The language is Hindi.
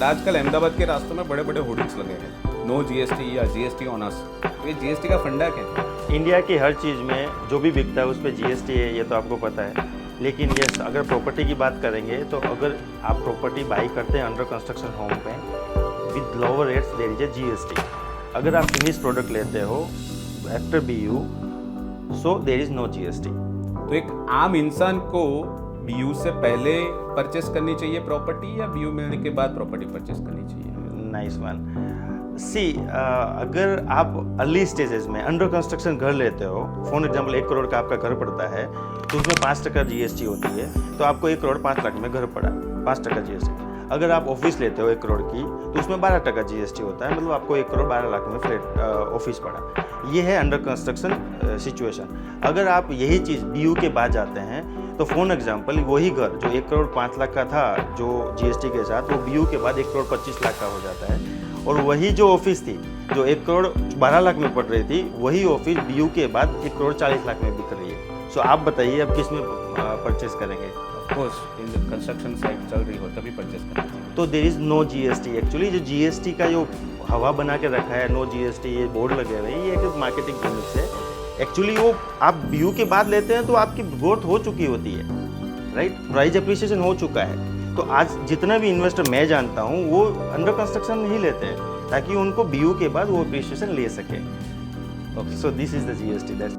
आजकल अहमदाबाद के रास्तों में बड़े बड़े होर्डिंग्स लगे हैं, नो जीएसटी या जीएसटी ऑन अस। ये जीएसटी का फंडा क्या है? इंडिया की हर चीज़ में जो भी बिकता है उस पर जीएसटी है, ये तो आपको पता है। लेकिन ये अगर प्रॉपर्टी की बात करेंगे तो अगर आप प्रॉपर्टी बाई करते हैं अंडर कंस्ट्रक्शन होम पे with lower rates there is a GST. अगर आप फिनिश प्रोडक्ट लेते हो after BU so there is no GST. तो एक आम इंसान को बीयू से पहले परचेस करनी चाहिए प्रॉपर्टी या बीयू मिलने के बाद प्रॉपर्टी परचेस करनी चाहिए? Nice one. सी अगर आप अर्ली स्टेजेस में अंडर कंस्ट्रक्शन घर लेते हो, फॉर एग्जांपल 1 करोड़ का आपका घर पड़ता है तो उसमें 5% जीएसटी होती है, तो आपको 1 करोड़ 5 लाख में घर पड़ा, 5% जीएसटी। अगर आप ऑफिस लेते हो 1 करोड़ की तो उसमें 12% जीएसटी होता है, मतलब आपको 1 करोड़ 12 लाख में फ्लैट ऑफिस पड़ा। ये है अंडर कंस्ट्रक्शन सिचुएशन। अगर आप यही चीज़ बीयू के बाद जाते हैं तो फॉर एग्जांपल वही घर जो 1 करोड़ 5 लाख का था जो जीएसटी के साथ, वो बीयू के बाद 1 करोड़ 25 लाख का हो जाता है। और वही जो ऑफिस थी जो 1 करोड़ 12 लाख में पड़ रही थी, वही ऑफिस बीयू के बाद 1 करोड़ 40 लाख में बिक रही है। सो आप बताइए अब किस में परचेस करेंगे? Of course in construction site चल रही हो तभी परचेस करना चाहिए। तो there is no GST. Actually जो जीएसटी का जो हवा बना के रखा है, नो जीएसटी, ये बोर्ड लगे हुए हैं, ये एक मार्केटिंग गिमिक्स है। एक्चुअली वो आप बीयू के बाद लेते हैं तो आपकी ग्रोथ हो चुकी होती है, राइट? प्राइस एप्रिसिएशन हो चुका है। तो आज जितना भी इन्वेस्टर मैं जानता हूँ वो अंडर कंस्ट्रक्शन ही लेते हैं ताकि उनको बीयू के बाद वो एप्रिसिएशन ले सके। Okay, so this is the GST that's